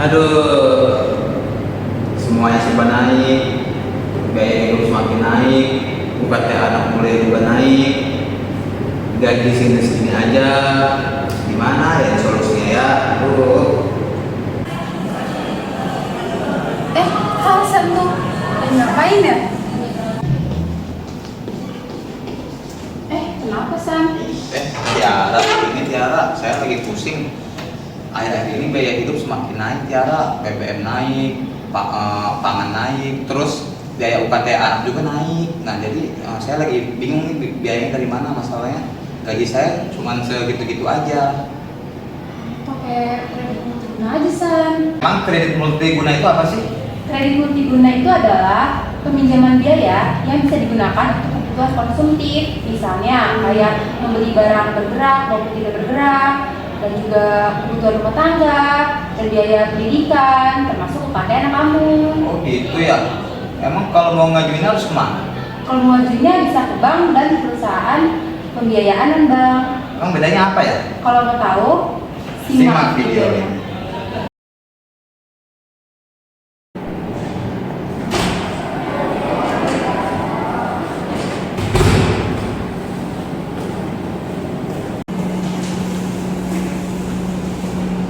Aduh, semuanya serba naik, biaya hidup semakin naik, UKT anak kuliah juga naik, gaji segini aja. Gimana ya solusinya ya? Aduh. Hasan tuh lagi ngapain ya? Kenapa San? Tiara, saya lagi pusing. Akhir-akhir ini biaya hidup semakin naik, Tiara. BBM naik, pangan naik, terus biaya UKT anak juga naik. Nah, jadi saya lagi bingung nih biayanya dari mana masalahnya. Gaji saya cuma segitu-gitu aja. Pakai kredit multiguna aja San. Emang kredit multiguna itu apa sih? Kredit multiguna itu adalah peminjaman biaya yang bisa digunakan untuk kebutuhan konsumtif. Misalnya kayak membeli barang bergerak maupun tidak bergerak, dan juga kebutuhan rumah tangga, dan biaya pendidikan, termasuk UKT anak kamu. Oh gitu ya. Emang kalau mau ngajuin harus kemana? Kalau mau ngajuinnya bisa ke bank dan perusahaan pembiayaan dan bank. Emang bedanya apa ya? Kalau mau tahu, simak videonya.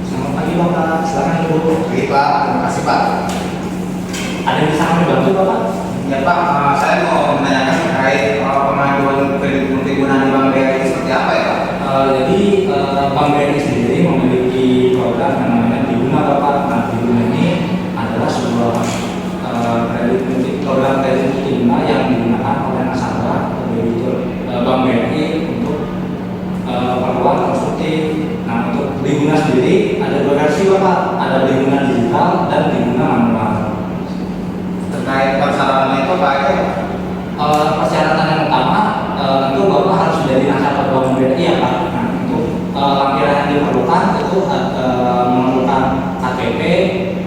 Selamat pagi Bapak, silakan dulu. Oke Pak, terima kasih Pak. Ada yang bisa kami bantu Bapak? Ya Pak, saya mau menanyakan terkait pengajuan kredit multiguna di Bank BRI seperti apa ya Pak? Jadi Bank BRI sendiri memiliki program yang namanya Diguna Bapak. Nah, Diguna ini adalah sebuah program kredit multiguna yang digunakan oleh nasabah debitur Bank BRI untuk keperluan konstruktif. Nah, untuk Diguna sendiri ada dua versi Bapak, ada Diguna digital dan Diguna manual. Terkait persyaratannya itu apa aja? Persyaratan yang utama tentu Bapak harus menjadi nasabah Bank BRI ya Pak. Nah, untuk lampiran yang diperlukan itu memerlukan KTP,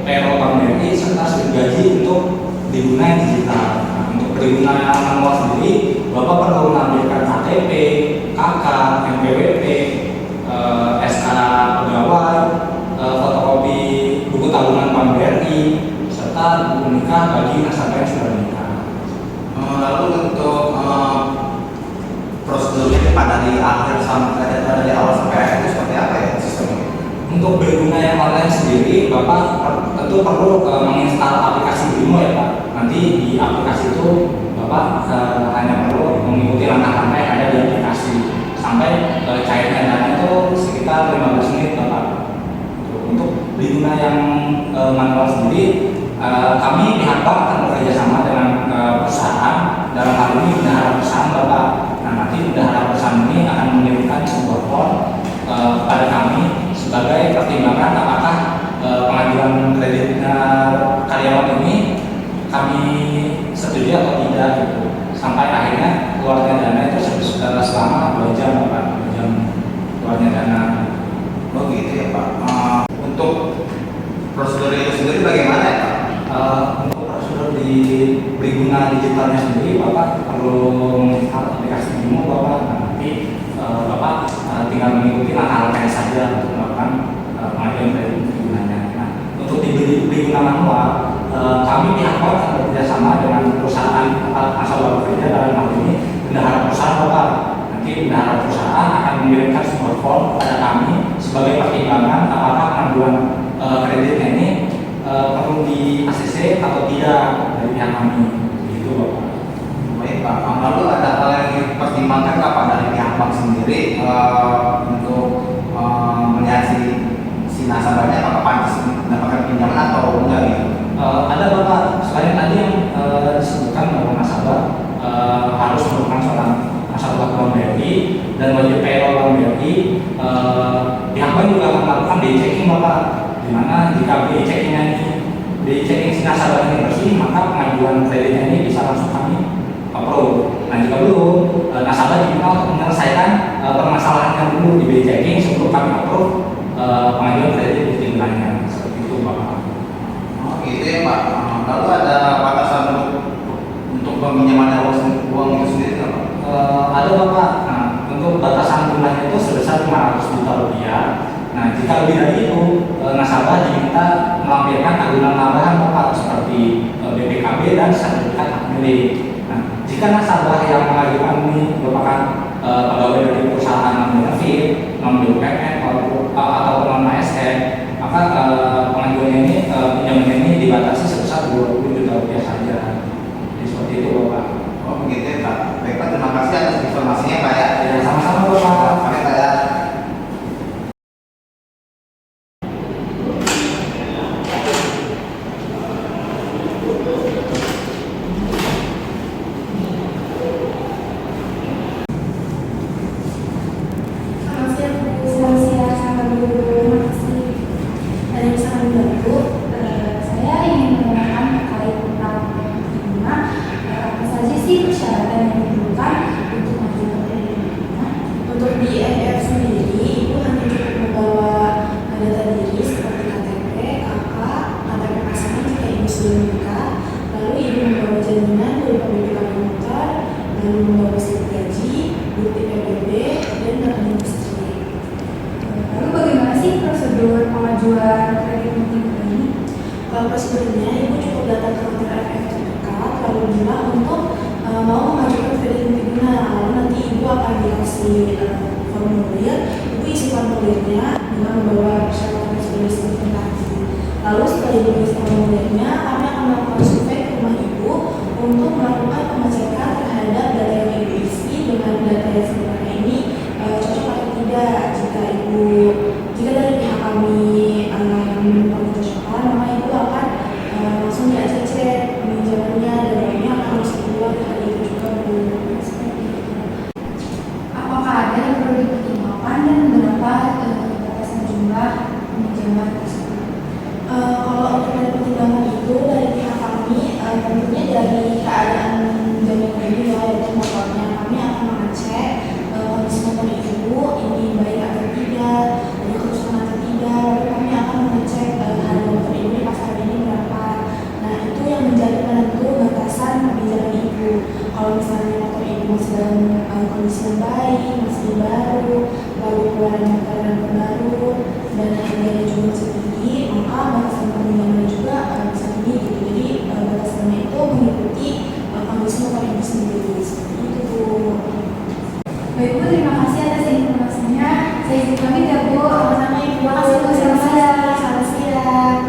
PO Bank BRI serta slip gaji untuk Diguna yang digital. Nah, untuk Diguna yang manual sendiri Bapak perlu menampilkan KTP, KK, NPWP, SK pegawai, fotokopi buku tabungan Bank BRI serta buku nikah bagi nasabah yang sudah menikah. Lalu untuk prosedurnya Pak dari akhir sampai dari awal sampai akhir itu seperti apa ya sistemnya? Untuk Diguna yang online sendiri, Bapak tentu perlu menginstal aplikasi Brimo ya Pak. Nanti di aplikasi itu Bapak hanya perlu mengikuti langkah-langkah yang ada di aplikasi sampai cairnya dana itu sekitar 15 menit Bapak. Untuk Diguna yang manual sendiri, kami pihak bank akan bekerja sama dengan perusahaan, dalam hal ini bendahara perusahaan Bapak. Nah, nanti bendahara perusahaan ini akan mengirimkan sebuah form kepada kami sebagai pertimbangan apakah pengajuan kredit karyawan ini kami setuju atau tidak gitu. Sampai akhirnya keluarnya dana itu selama 2 jam Bapak, 2 jam keluarnya dana. Oh gitu ya Pak. Untuk prosedur itu sendiri bagaimana ya Pak? Untuk prosedur di Diguna digitalnya sendiri, Bapak perlu menginstal aplikasi Brimo Bapak. Nah, nanti Bapak tinggal mengikuti langkah-langkahnya saja untuk melakukan pengajuan kredit Digunanya. Nah, untuk di Diguna manual, kami pihak bank akan bekerjasama dengan perusahaan tempat nasabah bekerja, dalam hal ini bendahara perusahaan Bapak. Nanti bendahara perusahaan akan mengirimkan sebuah form kepada kami sebagai pertimbangan apakah pengajuan kreditnya ini perlu di ACC atau tidak dari pihak kami, gitu Bapak. Baik Pak. Lalu ada hal yang dipertimbangkan nggak Pak dari pihak bank sendiri untuk melihat si nasabahnya apakah pantas mendapatkan pinjaman atau enggak gitu? Ada Bapak, selain tadi yang disebutkan bahwa nasabah harus merupakan seorang nasabah Bank BRI dan wajib payroll Bank BRI, pihak bank juga akan melakukan BI checking Bapak, di mana jika BI checking si nasabah ini bersih, maka pengajuan kreditnya ini bisa langsung kami approve. Nah, jika belum, nasabah diminta untuk menyelesaikan permasalahannya dulu di BI checking sebelum kami approve pengajuan kredit di Digunanya. Seperti itu Bapak. Oh gitu ya Pak. Lalu ada batasan untuk peminjaman uang itu sendiri nggak Pak? Ada Bapak. Nah, untuk batasan jumlahnya itu sebesar 500 juta rupiah. Nah, jika lebih dari itu, nasabah diminta melampirkan agunan tambahan Bapak seperti BPKB dan sertifikat hak milik. Nah, jika nasabah yang mengajukan ini merupakan pegawai dari perusahaan non-benefit, non-BUMN atau non-ASN, maka pengajuannya ini pinjaman ini dibatasi sebesar 20 juta rupiah saja. Jadi seperti itu Bapak. Oh begitu ya Pak. Baik Pak, terima kasih atas informasinya Pak ya. Ya, sama-sama Bapak. Oke Pak ya. Selamat siang, Bu. Selamat siang, Sahabat Guru. Terima kasih. Ada yang bisa kami bantu? Saya ingin menanyakan terkait tentang bunga. Apa saja sih persyaratan yang diperlukan untuk mengajukan kredit bunga? Untuk di NPR sendiri, Ibu hanya cukup membawa data diri seperti KTP, KK, KTP pasangan jika Ibu sudah menikah. Lalu Ibu membawa jaminan berupa BPKB motor, lalu membawa slip gaji, bukti PBB, dan rekening listrik. Lalu bagaimana sih prosedur pengajuan kredit multiguna ini? Kalau prosedurnya, Ibu cukup datang ke kantor FF terdekat, lalu bilang untuk mau mengajukan kredit multiguna. Lalu nanti Ibu akan dikasih formulir, Ibu isi formulirnya dengan membawa persyaratan seperti tadi. Lalu setelah Ibu isi formulirnya, kami akan melakukan survei ke rumah Ibu untuk melakukan pengecekan terhadap data yang Ibu isi dengan data yang sebenarnya ini cocok atau tidak. Jika dari pihak kami menemukan kecocokan, maka Ibu akan langsung di-ACC pinjamannya dan ini akan langsung keluar di hari itu juga Bu. Seperti itu. Apakah ada yang perlu dipertimbangkan dan berapa batasan jumlah pinjaman tersebut? Kalau untuk dari pertimbangan itu dari pihak kami tentunya dari keadaan jaminan ini yaitu motornya kami akan mengecek kondisi motor Ibu ini baik atau tidak, ada kerusakan atau tidak, lalu kami akan mengecek harga motor Ibu di pasar ini berapa. Nah itu yang menjadi penentu batasan pinjaman Ibu. Kalau misalnya motor Ibu masih dalam kondisi yang baik, masih baru, lalu keluaran motor dan baru dan harganya juga masih tinggi, maka batasan pinjaman juga bisa tinggi gitu. Jadi batasannya itu mengikuti kondisi motor Ibu sendiri. Seperti itu Bu. Baik Bu, terima kasih atas informasinya. Saya izin pamit ya Bu. Sama-sama Ibu. Terima kasih Bu. Selamat siang. Selamat siang.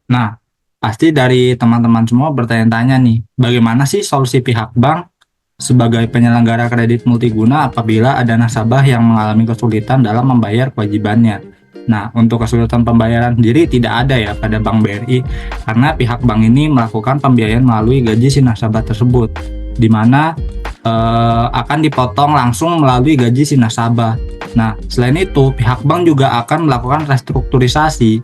Nah, pasti dari teman-teman semua bertanya-tanya nih, bagaimana sih solusi pihak bank sebagai penyelenggara kredit multiguna apabila ada nasabah yang mengalami kesulitan dalam membayar kewajibannya? Nah, untuk kesulitan pembayaran sendiri tidak ada ya pada Bank BRI, karena pihak bank ini melakukan pembiayaan melalui gaji si nasabah tersebut, di mana akan dipotong langsung melalui gaji si nasabah. Nah, selain itu, pihak bank juga akan melakukan restrukturisasi,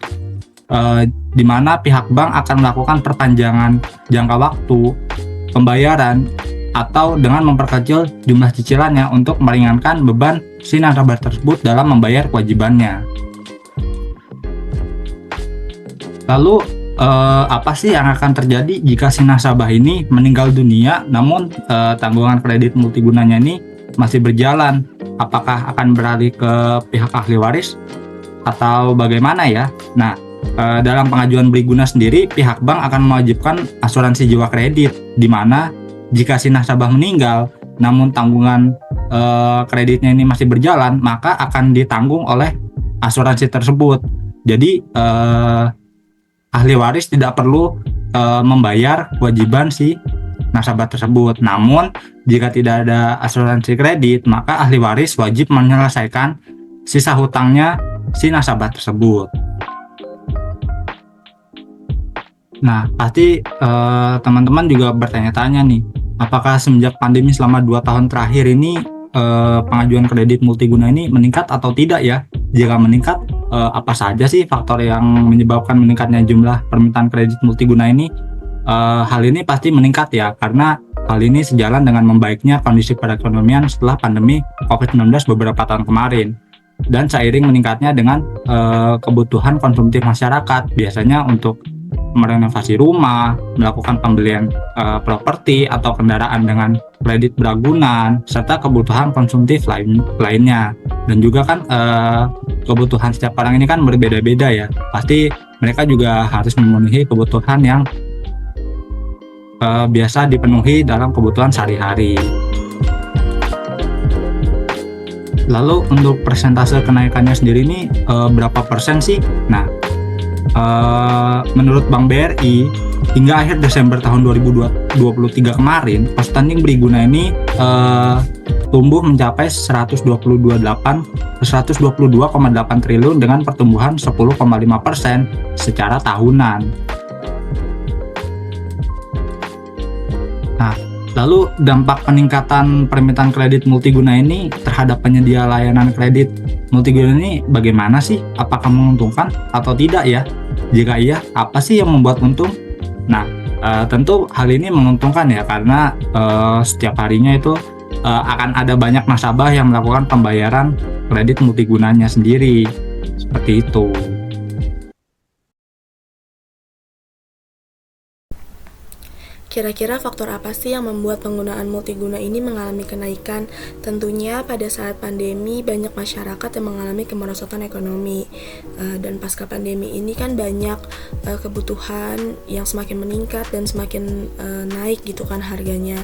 di mana pihak bank akan melakukan perpanjangan jangka waktu pembayaran atau dengan memperkecil jumlah cicilannya untuk meringankan beban si nasabah tersebut dalam membayar kewajibannya. Lalu apa sih yang akan terjadi jika si nasabah ini meninggal dunia namun tanggungan kredit multigunanya ini masih berjalan? Apakah akan beralih ke pihak ahli waris atau bagaimana ya? Nah, dalam pengajuan beli guna sendiri, pihak bank akan mewajibkan asuransi jiwa kredit, di mana jika si nasabah meninggal, namun tanggungan kreditnya ini masih berjalan, maka akan ditanggung oleh asuransi tersebut. Jadi ahli waris tidak perlu membayar kewajiban si nasabah tersebut. Namun jika tidak ada asuransi kredit, maka ahli waris wajib menyelesaikan sisa hutangnya si nasabah tersebut. Nah, pasti teman-teman juga bertanya-tanya nih, apakah semenjak pandemi selama 2 tahun terakhir ini pengajuan kredit multiguna ini meningkat atau tidak ya? Jika meningkat, apa saja sih faktor yang menyebabkan meningkatnya jumlah permintaan kredit multiguna ini? Hal ini pasti meningkat ya, karena hal ini sejalan dengan membaiknya kondisi perekonomian setelah pandemi COVID-19 beberapa tahun kemarin. Dan seiring meningkatnya dengan kebutuhan konsumtif masyarakat, biasanya untuk merenovasi rumah, melakukan pembelian properti atau kendaraan dengan kredit beragunan, serta kebutuhan konsumtif lainnya. Dan juga kan kebutuhan setiap orang ini kan berbeda-beda ya. Pasti mereka juga harus memenuhi kebutuhan yang biasa dipenuhi dalam kebutuhan sehari-hari. Lalu untuk persentase kenaikannya sendiri ini berapa persen sih? Nah, menurut Bank BRI hingga akhir Desember tahun 2023 kemarin, outstanding Briguna ini tumbuh mencapai 122,8 triliun dengan pertumbuhan 10,5% secara tahunan. Nah, lalu dampak peningkatan permintaan kredit multiguna ini terhadap penyedia layanan kredit multiguna ini bagaimana sih? Apakah menguntungkan atau tidak ya? Jika iya, apa sih yang membuat untung? Nah, tentu hal ini menguntungkan ya, karena setiap harinya itu akan ada banyak nasabah yang melakukan pembayaran kredit multigunanya sendiri. Seperti itu. Kira-kira faktor apa sih yang membuat penggunaan multiguna ini mengalami kenaikan? Tentunya pada saat pandemi banyak masyarakat yang mengalami kemerosotan ekonomi, dan pasca pandemi ini kan banyak kebutuhan yang semakin meningkat dan semakin naik gitu kan harganya.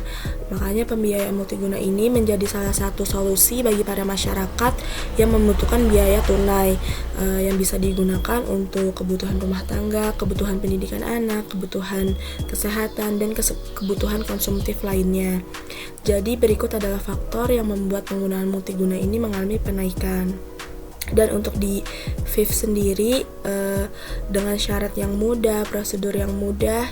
Makanya pembiayaan multiguna ini menjadi salah satu solusi bagi para masyarakat yang membutuhkan biaya tunai yang bisa digunakan untuk kebutuhan rumah tangga, kebutuhan pendidikan anak, kebutuhan kesehatan, dan kebutuhan konsumtif lainnya. Jadi berikut adalah faktor yang membuat penggunaan multiguna ini mengalami penaikan. Dan untuk di FIF sendiri, dengan syarat yang mudah, prosedur yang mudah,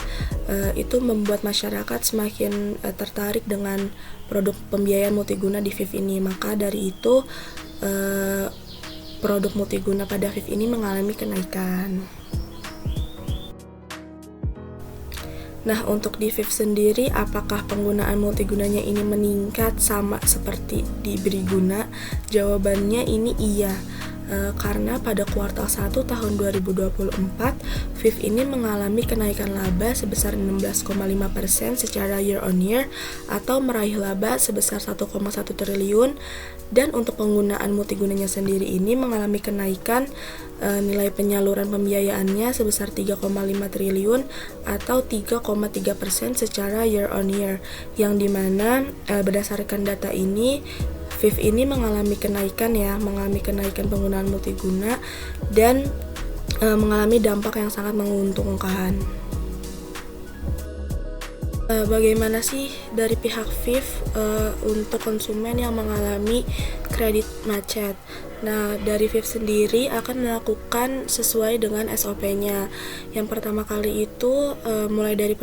itu membuat masyarakat semakin tertarik dengan produk pembiayaan multiguna di FIF ini. Maka dari itu produk multiguna pada FIF ini mengalami kenaikan. Nah, untuk di FIF sendiri, apakah penggunaan multigunanya ini meningkat sama seperti di Briguna? Jawabannya ini iya. Karena pada kuartal 1 tahun 2024, FIF ini mengalami kenaikan laba sebesar 16,5% secara year on year atau meraih laba sebesar 1,1 triliun, dan untuk penggunaan multigunanya sendiri ini mengalami kenaikan nilai penyaluran pembiayaannya sebesar 3,5 triliun atau 3,3% secara year on year, yang dimana berdasarkan data ini FIF ini mengalami kenaikan penggunaan multiguna dan mengalami dampak yang sangat menguntungkan. Bagaimana sih dari pihak FIF untuk konsumen yang mengalami kredit macet? Nah, dari FIF sendiri akan melakukan sesuai dengan SOP-nya. Yang pertama kali itu mulai dari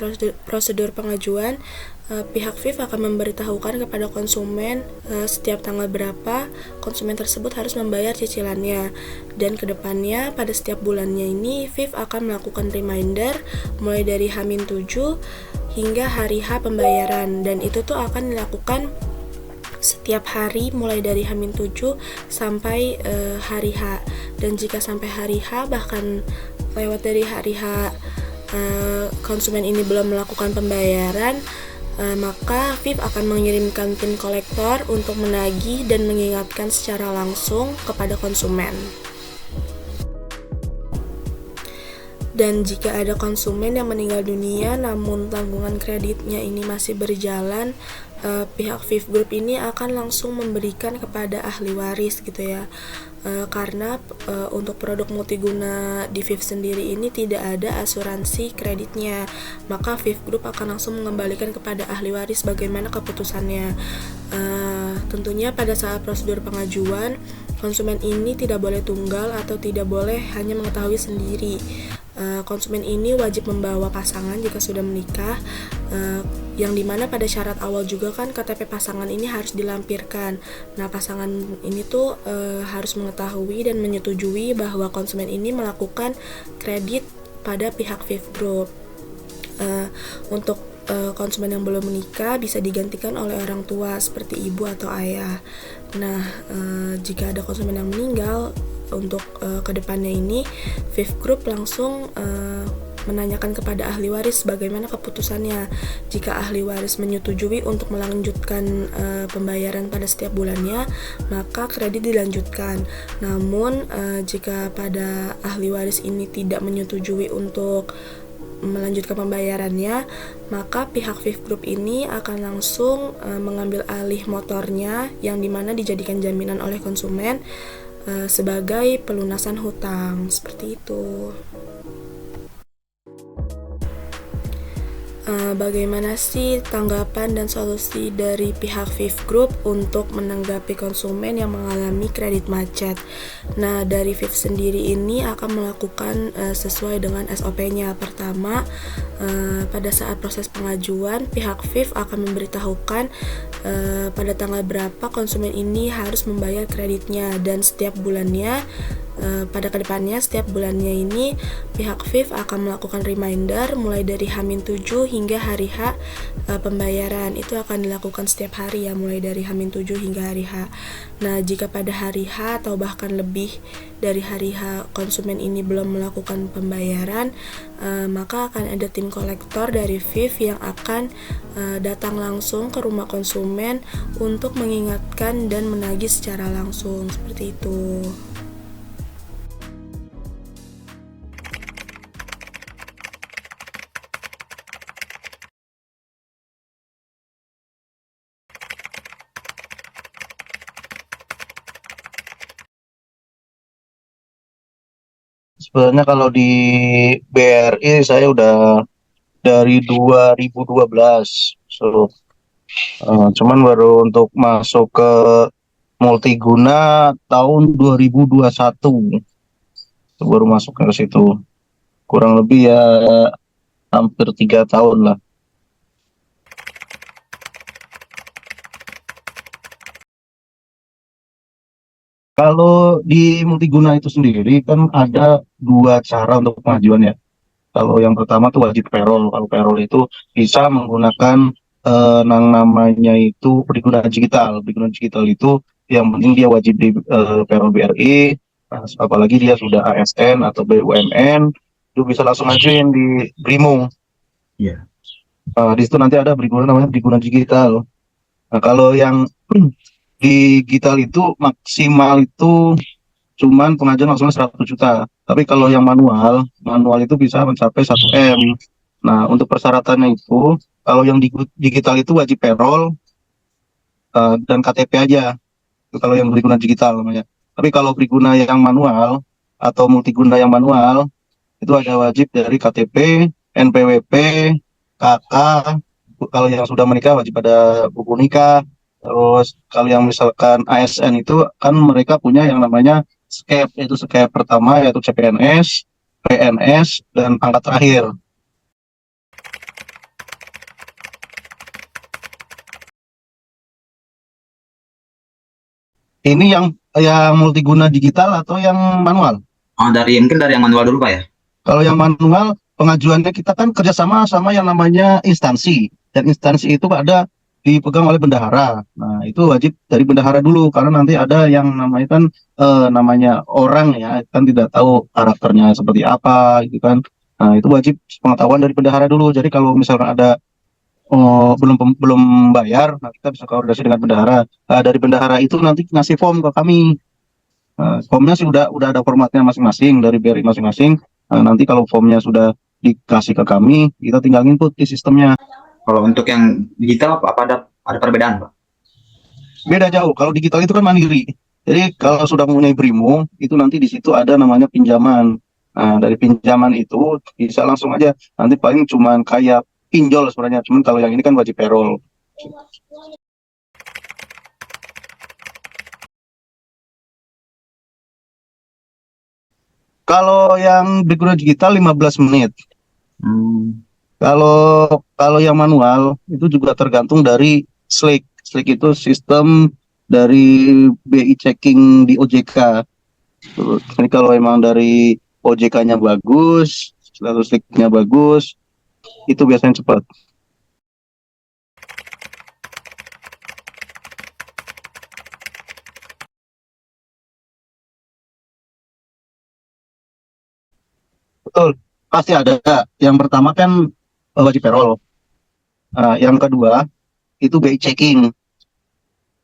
prosedur pengajuan, pihak FIF akan memberitahukan kepada konsumen setiap tanggal berapa konsumen tersebut harus membayar cicilannya. Dan kedepannya pada setiap bulannya ini FIF akan melakukan reminder mulai dari H-7 hingga hari H pembayaran, dan itu tuh akan dilakukan setiap hari mulai dari H-7 sampai hari H. Dan jika sampai hari H bahkan lewat dari hari H konsumen ini belum melakukan pembayaran, maka FIF akan mengirimkan tim kolektor untuk menagih dan mengingatkan secara langsung kepada konsumen. Dan jika ada konsumen yang meninggal dunia namun tanggungan kreditnya ini masih berjalan, pihak FIF Group ini akan langsung memberikan kepada ahli waris gitu ya. Karena untuk produk multiguna di FIF sendiri ini tidak ada asuransi kreditnya, maka FIF Group akan langsung mengembalikan kepada ahli waris bagaimana keputusannya. Tentunya pada saat prosedur pengajuan, konsumen ini tidak boleh tunggal atau tidak boleh hanya mengetahui sendiri. Konsumen ini wajib membawa pasangan jika sudah menikah, yang dimana pada syarat awal juga kan KTP pasangan ini harus dilampirkan. Nah, pasangan ini tuh harus mengetahui dan menyetujui bahwa konsumen ini melakukan kredit pada pihak FIF Group. Untuk konsumen yang belum menikah bisa digantikan oleh orang tua seperti ibu atau ayah. Nah, jika ada konsumen yang meninggal, untuk kedepannya ini FIF Group langsung menanyakan kepada ahli waris bagaimana keputusannya. Jika ahli waris menyetujui untuk melanjutkan pembayaran pada setiap bulannya, maka kredit dilanjutkan. Namun jika pada ahli waris ini tidak menyetujui untuk melanjutkan pembayarannya, maka pihak Fifth Group ini akan langsung mengambil alih motornya yang dimana dijadikan jaminan oleh konsumen sebagai pelunasan hutang, seperti itu. Bagaimana sih tanggapan dan solusi dari pihak Fifth Group untuk menanggapi konsumen yang mengalami kredit macet? Nah, dari Fifth sendiri ini akan melakukan sesuai dengan SOP-nya. Pertama, pada saat proses pengajuan, pihak Fifth akan memberitahukan pada tanggal berapa konsumen ini harus membayar kreditnya, dan setiap bulannya pada kedepannya setiap bulannya ini pihak Fifth akan melakukan reminder mulai dari H-7 hingga hari H pembayaran. Itu akan dilakukan setiap hari ya, mulai dari H-7 hingga hari H. Nah, jika pada hari H atau bahkan lebih dari hari H konsumen ini belum melakukan pembayaran, maka akan ada tim kolektor dari Fifth yang akan datang langsung ke rumah konsumen untuk mengingatkan dan menagih secara langsung, seperti itu. Sebenarnya kalau di BRI saya udah dari 2012. Cuman baru untuk masuk ke multiguna tahun 2021. Baru masuk ke situ. Kurang lebih ya hampir 3 tahun lah. Kalau di multiguna itu sendiri kan ada dua cara untuk pengajuan ya. Kalau yang pertama tuh wajib payroll. Kalau payroll itu bisa menggunakan yang namanya itu perigunan digital. Perigunan digital itu yang penting dia wajib di payroll BRI, apalagi dia sudah ASN atau BUMN, itu bisa langsung ajuin di Brimo. Iya. Di situ nanti ada perigunan namanya perigunan digital. Nah, kalau yang digital itu maksimal itu cuman pengajuan maksimal 100 juta. Tapi kalau yang manual itu bisa mencapai 1 M. Nah, untuk persyaratannya itu, kalau yang digital itu wajib payroll dan KTP aja. Itu kalau yang berguna digital namanya. Tapi kalau berguna yang manual atau multiguna yang manual, itu ada wajib dari KTP, NPWP, KK. Kalau yang sudah menikah wajib ada buku nikah. Terus kalau yang misalkan ASN itu kan mereka punya yang namanya SKEP, yaitu SKEP pertama yaitu CPNS, PNS, dan pangkat terakhir. Ini yang multiguna digital atau yang manual? Oh, mungkin dari yang manual dulu Pak ya. Kalau yang manual, pengajuannya kita kan kerjasama sama yang namanya instansi, dan instansi itu ada dipegang oleh bendahara. Nah, itu wajib dari bendahara dulu, karena nanti ada yang namanya kan namanya orang ya, kan tidak tahu karakternya seperti apa gitu kan. Nah, itu wajib pengetahuan dari bendahara dulu. Jadi kalau misalkan ada belum bayar, nah kita bisa koordinasi dengan bendahara. Dari bendahara itu nanti ngasih form ke kami. Formnya sih udah ada formatnya masing-masing dari BRI masing-masing. Nanti kalau formnya sudah dikasih ke kami, kita tinggal input di sistemnya. Kalau untuk yang digital apa ada perbedaan Pak? Beda jauh. Kalau digital itu kan mandiri. Jadi kalau sudah mempunyai Brimo, itu nanti di situ ada namanya pinjaman. Nah, dari pinjaman itu bisa langsung aja. Nanti paling cuman kayak pinjol sebenarnya. Cuman kalau yang ini kan wajib payroll. Kalau yang berguna digital 15 menit. Kalau yang manual itu juga tergantung dari SLIK. SLIK itu sistem dari BI checking di OJK. Jadi kalau emang dari OJK-nya bagus, lalu SLIK-nya bagus, itu biasanya cepat. Betul. Pasti ada. Yang pertama kan wajib payroll. Yang kedua itu BI checking.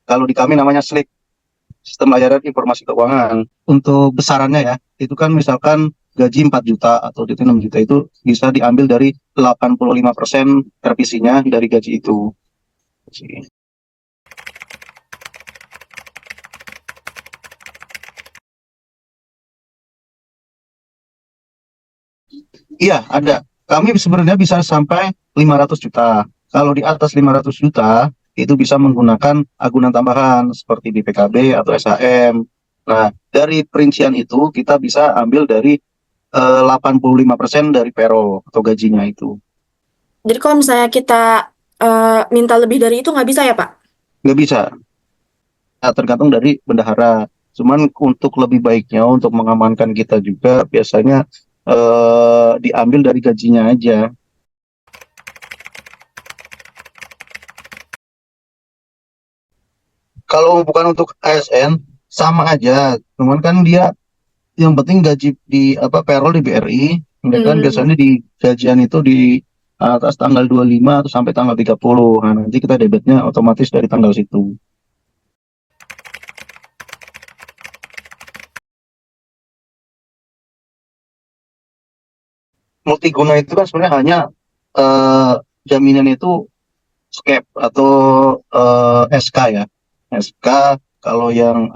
Kalau di kami namanya SLIK, Sistem Layanan Informasi Keuangan. Untuk besarannya ya, itu kan misalkan gaji 4 juta atau DT 6 juta itu bisa diambil dari 85% revisinya dari gaji itu. Iya, ada. Kami sebenarnya bisa sampai 500 juta. Kalau di atas 500 juta, itu bisa menggunakan agunan tambahan seperti BPKB atau SHM. Nah, dari perincian itu kita bisa ambil dari 85% dari payroll atau gajinya itu. Jadi kalau misalnya kita minta lebih dari itu nggak bisa ya, Pak? Nggak bisa. Nah, tergantung dari bendahara. Cuman untuk lebih baiknya, untuk mengamankan kita juga, biasanya diambil dari gajinya aja. Kalau bukan untuk ASN, sama aja. Cuman kan dia yang penting gaji di apa payroll di BRI, ya kan biasanya di gajian itu di atas tanggal 25 atau sampai tanggal 30. Nah, nanti kita debitnya otomatis dari tanggal situ. Multiguna itu kan sebenarnya hanya eh, jaminan itu SCAP atau SK ya. SK kalau yang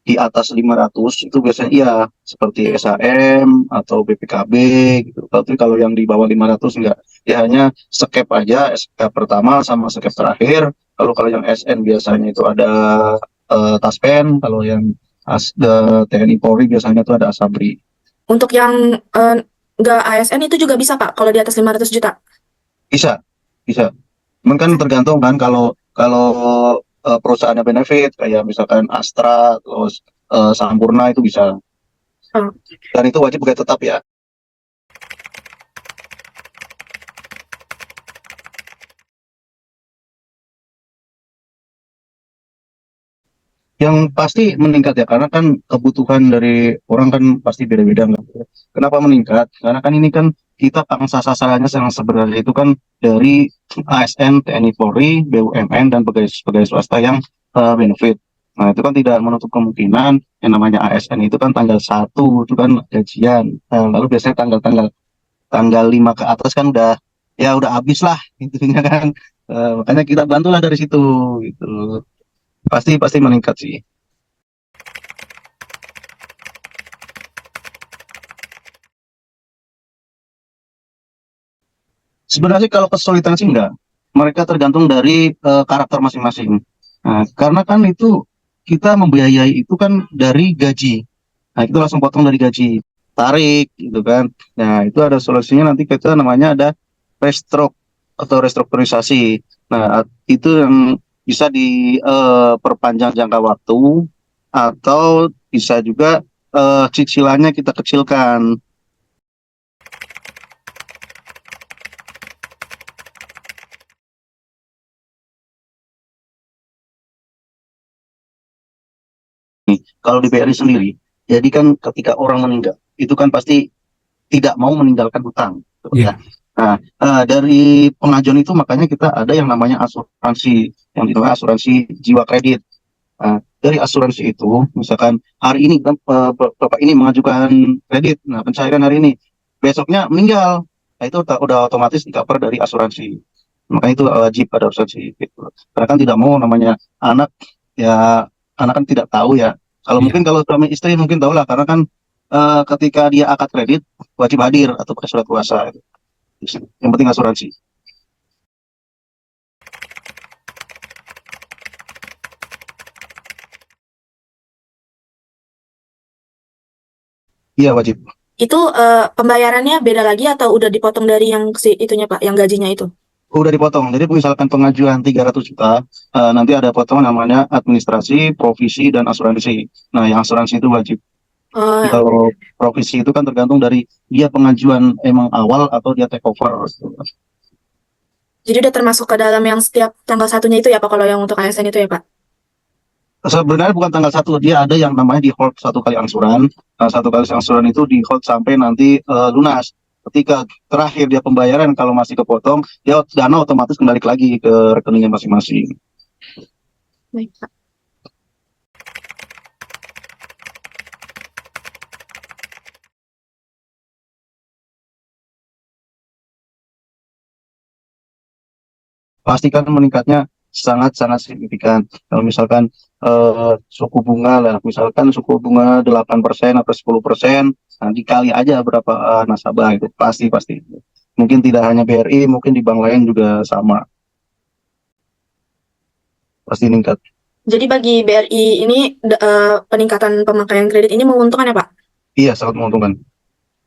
di atas 500 itu biasanya iya seperti SHM atau BPKB gitu. Tapi kalau yang di bawah 500 enggak. Ya hanya skep aja, SK pertama sama skep terakhir. Kalau yang SN biasanya itu ada Taspen, kalau yang TNI Polri biasanya itu ada Asabri. Untuk yang nggak ASN itu juga bisa, Pak, kalau di atas 500 juta? Bisa, bisa. Cuman kan tergantung kan kalau kalau perusahaannya benefit kayak misalkan Astra terus Sampurna itu bisa. Oh. Dan itu wajib pegawai tetap ya. Yang pasti meningkat ya, karena kan kebutuhan dari orang kan pasti beda-beda nggak? Kenapa meningkat? Karena kan ini kan kita pangsa sasarannya yang sebenarnya itu kan dari ASN, TNI Polri, BUMN, dan pegawai swasta yang benefit. Nah, itu kan tidak menutup kemungkinan yang namanya ASN itu kan tanggal 1 itu kan gajian. Lalu biasanya tanggal 5 ke atas kan udah habis lah intinya kan. Makanya kita bantulah dari situ gitu. Pasti meningkat sih. Sebenarnya sih kalau kesulitan sih enggak. Mereka tergantung dari karakter masing-masing. Nah, karena kan itu kita membiayai itu kan dari gaji. Nah, itu langsung potong dari gaji. Tarik gitu kan. Nah, itu ada solusinya nanti kita namanya ada restruk atau restrukturisasi. Nah, itu yang bisa diperpanjang jangka waktu atau bisa juga cicilannya kita kecilkan. Kalau di BRI sendiri, jadi kan ketika orang meninggal, itu kan pasti tidak mau meninggalkan hutang. Iya. Nah, dari pengajuan itu makanya kita ada yang namanya asuransi, yang dinamakan asuransi jiwa kredit. Nah, dari asuransi itu, misalkan hari ini Bapak ini mengajukan kredit, nah pencairan hari ini, besoknya meninggal, nah itu udah otomatis di-cover dari asuransi. Makanya itu wajib pada asuransi. Gitu. Karena kan tidak mau namanya anak, ya anak kan tidak tahu ya. Kalau mungkin kalau suami istri mungkin tahu lah, karena kan ketika dia akad kredit wajib hadir atau pakai surat kuasa. Yang penting asuransi. Iya wajib. Itu pembayarannya beda lagi atau udah dipotong dari yang itunya, Pak, yang gajinya itu? Udah dipotong. Jadi misalkan pengajuan 300 juta, nanti ada potongan namanya administrasi, provisi, dan asuransi. Nah, yang asuransi itu wajib. Jadi kalau provisi itu kan tergantung dari dia pengajuan emang awal atau dia take over. Jadi udah termasuk ke dalam yang setiap tanggal 1-nya itu ya, Pak, kalau yang untuk ASN itu ya, Pak? Sebenarnya bukan tanggal 1, dia ada yang namanya di hold 1 kali angsuran. Nah, 1 kali angsuran itu di hold sampai nanti lunas. Ketika terakhir dia pembayaran, kalau masih kepotong, dia dana otomatis kembali lagi ke rekeningnya masing-masing. Baik, Pak. Pastikan meningkatnya sangat-sangat signifikan. Kalau misalkan suku bunga lah, misalkan suku bunga 8% atau 10%, nah dikali aja berapa nasabah itu pasti pasti. Mungkin tidak hanya BRI, mungkin di bank lain juga sama, pasti meningkat. Jadi bagi BRI ini peningkatan pemakaian kredit ini menguntungkan ya Pak? Iya, sangat menguntungkan.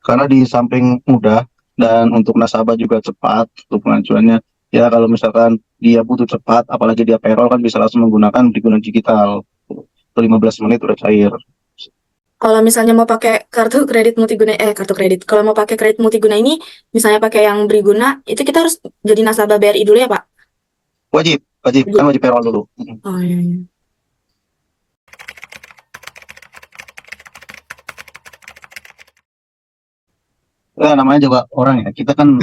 Karena di samping mudah dan untuk nasabah juga cepat untuk pengajuannya. Ya kalau misalkan dia butuh cepat, apalagi dia payroll kan bisa langsung menggunakan Briguna digital. Itu 15 menit udah cair. Kalau misalnya mau pakai kartu kredit multiguna, kartu kredit. Kalau mau pakai kredit multiguna ini, misalnya pakai yang Briguna, itu kita harus jadi nasabah BRI dulu ya Pak? Wajib, kan wajib payroll dulu. Oh iya, iya. Namanya juga orang ya, kita kan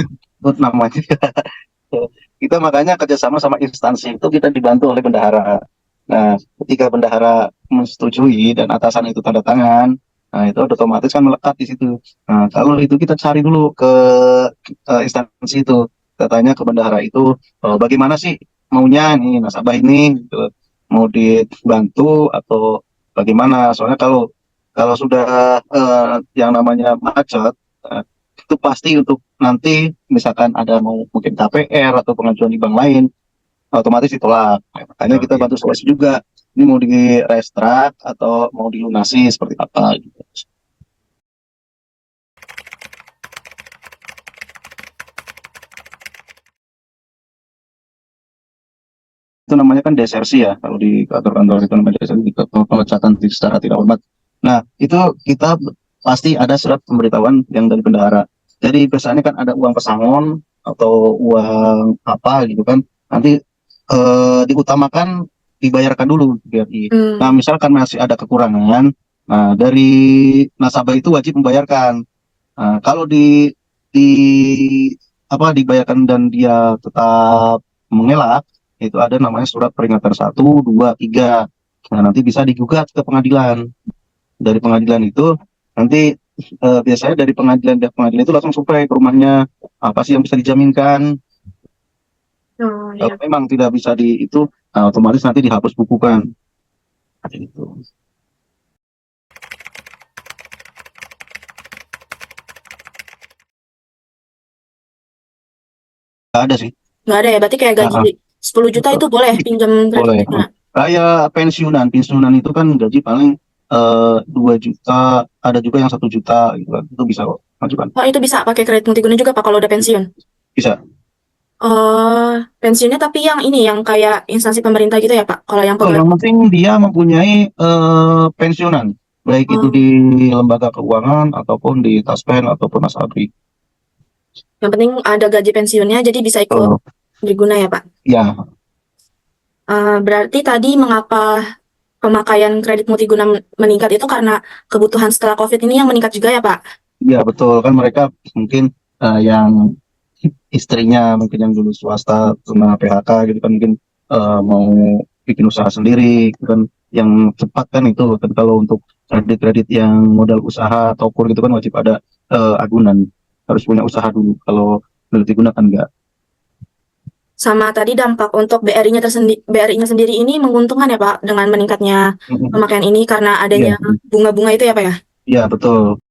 namanya kita makanya kerjasama sama instansi itu kita dibantu oleh bendahara. Nah, ketika bendahara menyetujui dan atasan itu tanda tangan, nah itu otomatis kan melekat di situ. Nah, kalau itu kita cari dulu ke instansi itu, kita tanya ke bendahara itu, bagaimana sih maunya nih nasabah ini, gitu. Mau dibantu atau bagaimana? Soalnya kalau kalau sudah yang namanya macet, itu pasti untuk nanti misalkan ada mau mungkin KPR atau pengajuan di bank lain otomatis ditolak. Makanya kita bantu solusi juga. Ini mau di restrak atau mau dilunasi seperti apa gitu. Itu namanya kan desersi ya, kalau di kantor-kantor itu namanya desersi, pemecatan secara tidak hormat. Nah, itu kita pasti ada surat pemberitahuan yang dari bendahara. Jadi biasanya kan ada uang pesangon atau uang apa gitu kan, nanti diutamakan dibayarkan dulu BRI. Nah, misalkan masih ada kekurangan, nah dari nasabah itu wajib membayarkan. Nah, kalau di apa dibayarkan dan dia tetap mengelak, itu ada namanya surat peringatan 1, 2, 3. Nah, nanti bisa digugat ke pengadilan. Dari pengadilan itu nanti biasanya dari pengadilan itu langsung survei ke rumahnya, apa sih yang bisa dijaminkan. Oh, Kalau iya. memang tidak bisa di itu, nah, otomatis nanti dihapus bukukan. Gitu. Nggak ada sih. Nggak ada ya, berarti kayak gaji 10 juta itu boleh pinjam Boleh. kredit? Nah, Kayak pensiunan itu kan gaji paling 2 juta, ada juga yang 1 juta gitu kan. Itu bisa kok majukan. oh itu bisa pakai kredit multiguna juga Pak kalau udah pensiun? Bisa. Pensiunnya tapi yang ini, yang kayak instansi pemerintah gitu ya Pak? Kalau yang Oh, pegawai. yang penting dia mempunyai pensiunan, baik itu di lembaga keuangan ataupun di Taspen ataupun Asabri. Yang penting ada gaji pensiunnya, jadi bisa ikut Oh, Briguna ya Pak? ya, Berarti tadi mengapa pemakaian kredit multiguna meningkat itu karena kebutuhan setelah COVID ini yang meningkat juga ya Pak? iya betul kan mereka mungkin yang istrinya mungkin yang dulu swasta kena PHK gitu kan mungkin mau bikin usaha sendiri gitu kan yang cepat kan itu kan kalau untuk kredit-kredit yang modal usaha atau kur gitu kan wajib ada agunan harus punya usaha dulu kalau belum digunakan enggak. Sama tadi dampak untuk BRI-nya sendiri ini menguntungkan ya Pak dengan meningkatnya pemakaian ini karena adanya Iya, bunga-bunga itu ya Pak ya? iya betul.